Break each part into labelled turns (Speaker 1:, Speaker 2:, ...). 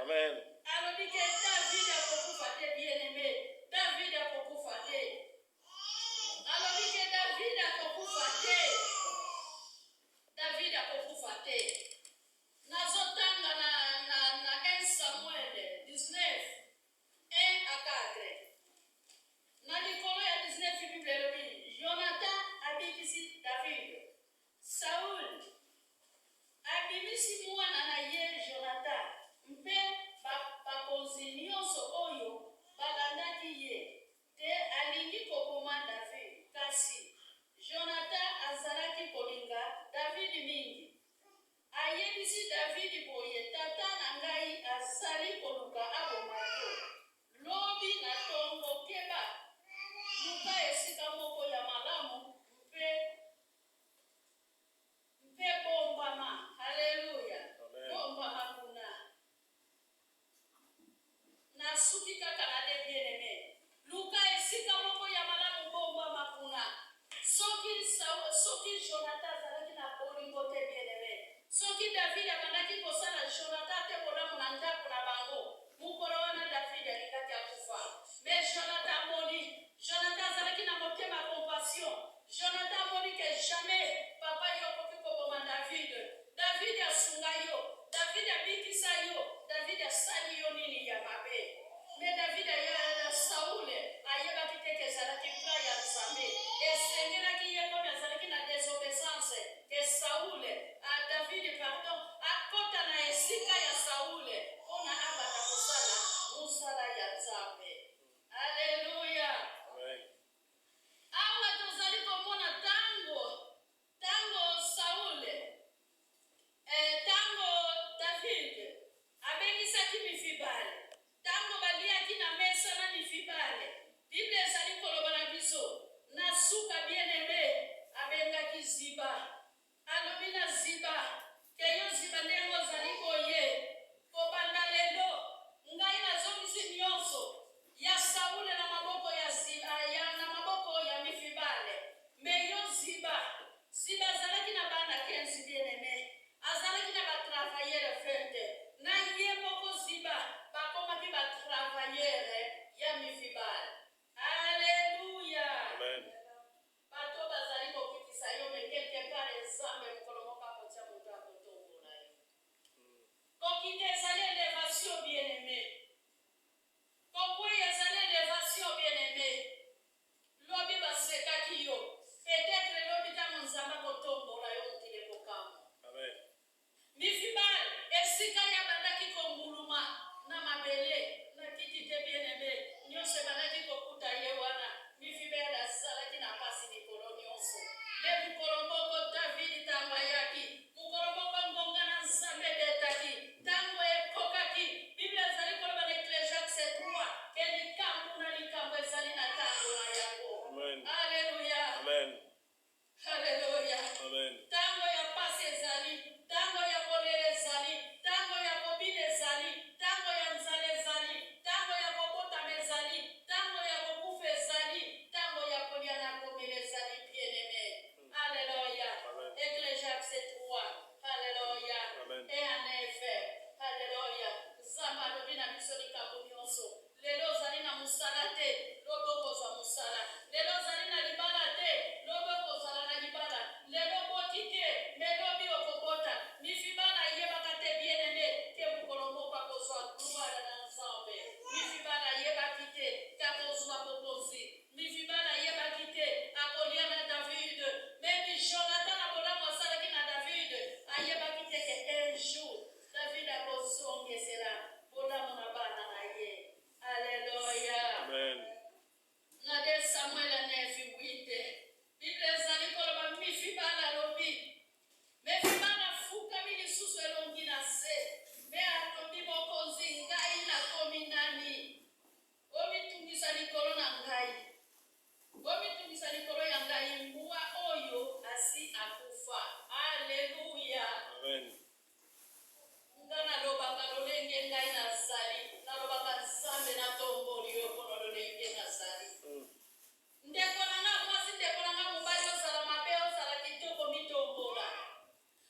Speaker 1: Amen.
Speaker 2: Alors dit que David a beaucoup fait bien-aimé. David a beaucoup fait. Alors dit que David a beaucoup fait. David a beaucoup fait. Nazotanga na 1 Samuel 19, 1 à 4. Na likolo ya 19 Bible elobi, Jonathan abikisi David. Saul abimisi mwana na ye Jonathan. Mpe bakonzi nyonso oyo balandaki ye. Te alingi koboma David. Kasi Jonathan azalaki kolinga David mingi. Ayebisi David boye, tata na ngai asali koluka aboma yo. Lobi na tongo keba. Luka esika moko ya malamu mpe bombama. Haleluya. Bombama kuna. Na suki kaka na de bien-aimé. Luka esika moko ya malamu bombama kuna. Soki Jonathan zalaki na bolingo te bien-aimé. Soki David akandaki kosala Jonathan te bolamu na ndako na bango. Mukolo wana David alikaki akufa. Mais Jonathan moni. Jonathan zalaki na motema compassion. Jonathan moni que jamais papa yokoki koboma David. David asunga yo. David abikisa yo. David asali yo nini ya mabe. Mais David ya Saul ayebaki te ke zalaki plan ya Nzambe. Esengelaki ye komi azalaki na désobéissance. Que Saul David pardon akota na esika ya Saul ona abata kosala musala ya Nzambe. Alléluia.
Speaker 1: Amen.
Speaker 2: Awa tozali komona tango Saul tango David abengisaki Mifibale. Tango baliaki na mesa na Mifibale. Bible ezali koloba na biso na suka bien-aimé abengaki Ziba. Alobi na Ziba keyo Ziba ndengo ozali boye. Kobanda lelo ngai nazongisi nyonso ya Saul na maboko ya na maboko ya Mifibale. Meyo Ziba azalaki na bana 15 bien-aimé. Azalaki na batravailleur 20. Na ye moko Ziba bakomaki batravailleur ya Mifibale. Alléluia.
Speaker 1: Amen.
Speaker 2: Bato bazali kokitisa yo me quelque part Nzambe mokolo moko akotia moto akotombola yo. Kokite ezali élévation bien-aimé. Kokwe ezali élévation bien-aimé. Lobi basekaki yo. Peut-être lobi tango Nzambe akotombola yo mokili kokamo.
Speaker 1: Amen.
Speaker 2: Mifibale esika ya bandaki kombuluma na mabele na kiti te bien-aimé. Nyonso bandaki kokuta ye wana. Mifibale azalaki na pasi mikolo nyonso. Le mukolo moko David tango ayaki. Mukolo moko ngonga na Nzambe betaki. Tango ekokaki. Bible ezali koloba na Ecclésiaste 3. Ke likambo na likambo ezali na tango na yango.
Speaker 1: Amen.
Speaker 2: Alléluia.
Speaker 1: Amen.
Speaker 2: Hallelujah.
Speaker 1: Amen.
Speaker 2: Tango ya pasi ezali, tango ya kolele ezali, tango ya kobina ezali, tango ya nzala ezali, tango ya kobotama ezali, tango ya kokufa ezali, tango ya kolia na komela ezali bien-aimé. Alléluia. Ecclésiaste 3. Alléluia.
Speaker 1: Amen.
Speaker 2: Et en effet, alléluia. Nzambe alobi na biso likambo nyonso. Lelo ozali na mosala te, loboko ozwa mosala. Lelo ozali na libala te, loboko ozala na libala. Lelo boti te, melobi okobota. Mifibala yebaka te bien-aimé, ke mokolo moko akozwa gloire na Nzambe. Mifibala yebaki te, ke akozwa bokonzi. Mifibala yebaki te, akolia na David. Même Jonathan abolamu asalaki na David, ayebaki te ke un jour David akozongesela bolamu na bana na ye. Alléluia.
Speaker 1: Amen.
Speaker 2: Na 2 Samuel 9:8. Bible ezali koloba Mifibala lobi. Mifibala fukami lisusu elongi na se. Me alobi mokonzi ngai nakomi nani? Omitungisa likolo na ngai. Omitungisa likolo ya ngai mbuwa oyo asi akufa. Alléluia.
Speaker 1: Amen.
Speaker 2: Ngana lobaka lolenge ngai nazali. Nalobaka Nzambe na tomboli yo kono lolenge nazali. Ndeko nanga mwasi ndeko nanga mobali ozala mabe ozala kitoko mitombola.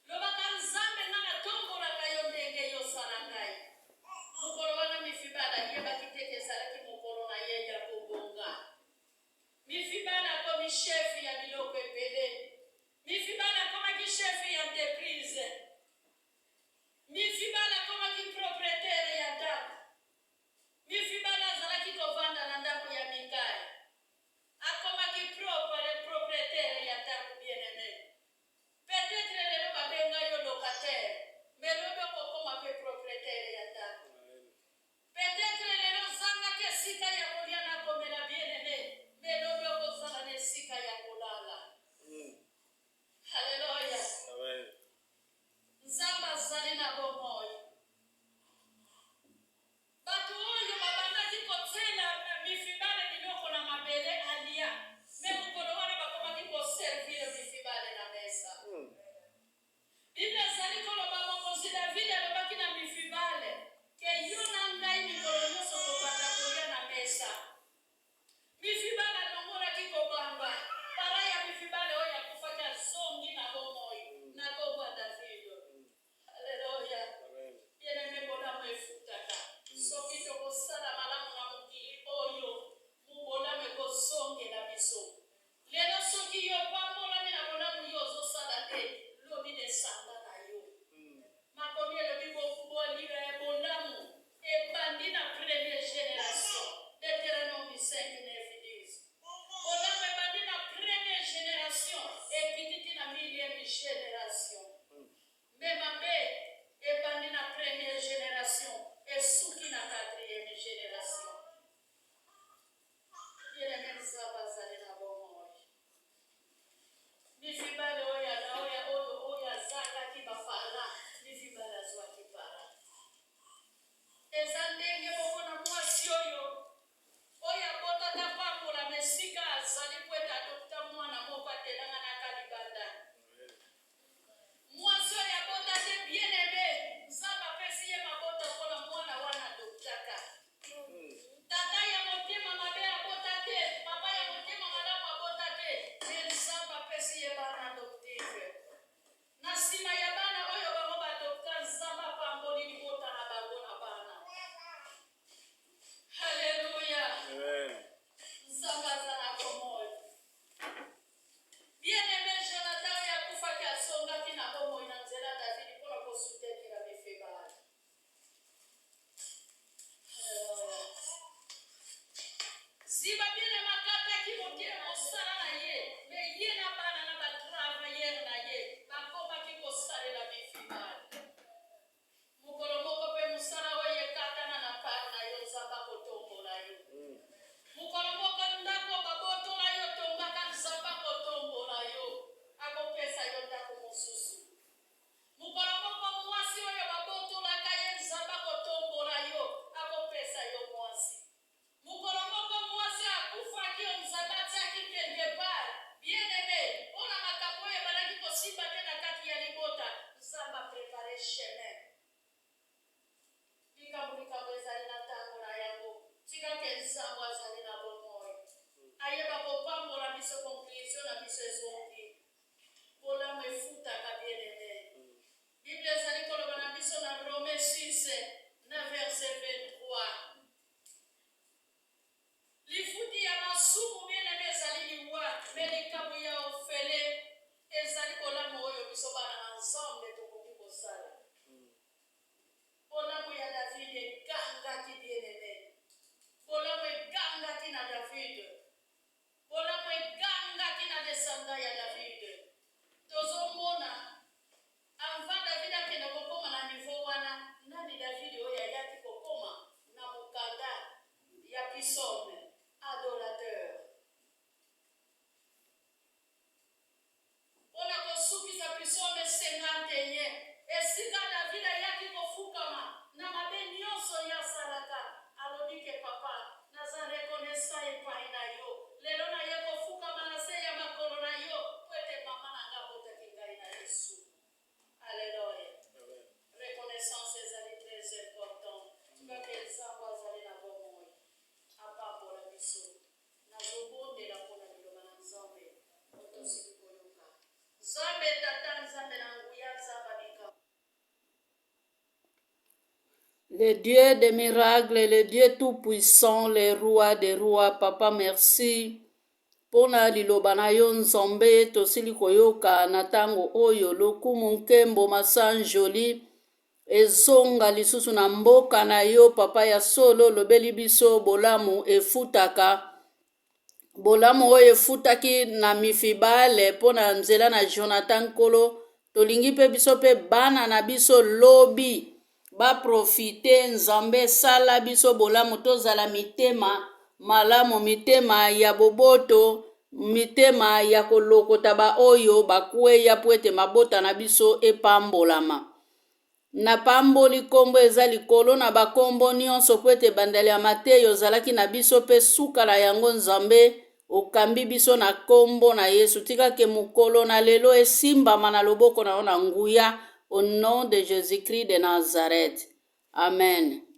Speaker 2: Lobaka Nzambe nga na tombolaka yo ndenge yosala ngai. Le Dieu des miracles, le Dieu tout-puissant, le roi des rois, Papa, merci. Pona liloba na yo nzambe tosili koyoka na tango oyo lokumu nkembo masanjoli ezonga lisusu na mboka na yo papa ya solo lobeli biso bolamu efutaka bolamu oyo efutaki na mifibale pona nzela na Jonathan Nkolo tolingi pe biso pe bana na biso lobi baprofite nzambe sala biso bolamu tozala mitema malamu mitema ya boboto mitema ya kolokota ba oyo bakweya po ete mabota na biso epambolama na pamboli kombo eza likolo na bakombo nyonso po ete bandeli ya Mateyo ozalaki na biso pe suka na yango nzambe okambi biso na kombo na Yesu tikake mokolo na lelo esimbama na loboko na yo na nguya au nom de Jésus-Christ de Nazareth. Amen.